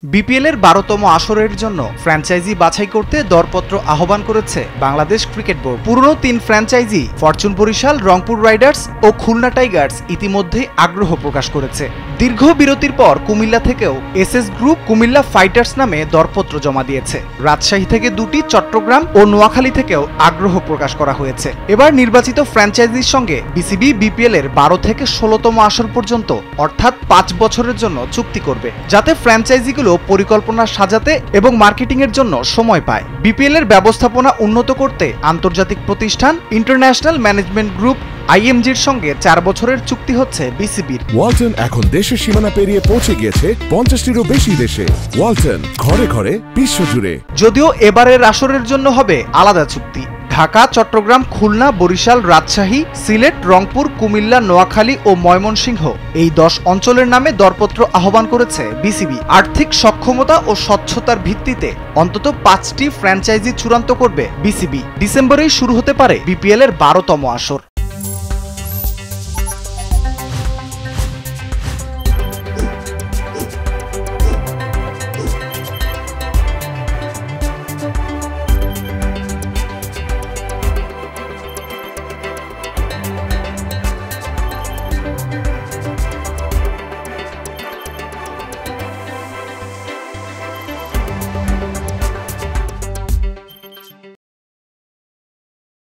বিপিএলের ১২তম আসরের জন্য ফ্র্যাঞ্চাইজি বাছাই করতে দরপত্র আহ্বান করেছে বাংলাদেশ ক্রিকেট বোর্ড। পুরনো ৩ franchise Fortune Barishal, Rangpur Riders ও খুলনা টাইগার্স ইতিমধ্যেই আগ্রহ প্রকাশ করেছে। দীর্ঘ বিরতির পর কুমিল্লা থেকেও এসএস গ্রুপ কুমিল্লা ফাইটার্স নামে দরপত্র জমা দিয়েছে। রাজশাহী থেকে ২টি, চট্টগ্রাম ও নোয়াখালী থেকেও আগ্রহ প্রকাশ করা হয়েছে। এবার নির্বাচিত ফ্র্যাঞ্চাইজির সঙ্গে বিসিবি বিপিএলের ১২ থেকে ১৬তম আসর পর্যন্ত অর্থাৎ ৫ বছরের জন্য চুক্তি করবে, যাতে ফ্র্যাঞ্চাইজিগুলো পরিকল্পনা সাজাতে এবং মার্কেটিংয়ের জন্য সময় পায়। বিপিএলের ব্যবস্থাপনা উন্নত করতে আন্তর্জাতিক প্রতিষ্ঠান ইন্টারন্যাশনাল ম্যানেজমেন্ট গ্রুপ আইএমজির সঙ্গে ৪ বছরের চুক্তি হচ্ছে বিসিবির। ওয়ালটন এখন দেশের সীমানা পেরিয়ে পৌঁছে গিয়েছে ৫০টিরও বেশি দেশে। ওয়ালটন, ঘরে ঘরে, বিশ্বজুড়ে। যদিও এবারের আসরের জন্য হবে আলাদা চুক্তি। ঢাকা, চট্টগ্রাম, খুলনা, বরিশাল, রাজশাহী, সিলেট, রংপুর, কুমিল্লা, নোয়াখালী ও ময়মনসিংহ এই ১০ অঞ্চলের নামে দরপত্র আহ্বান করেছে বিসিবি। আর্থিক সক্ষমতা ও স্বচ্ছতার ভিত্তিতে অন্তত ৫টি ফ্র্যাঞ্চাইজি চূড়ান্ত করবে বিসিবি। ডিসেম্বরেই শুরু হতে পারে বিপিএলের ১২তম আসর।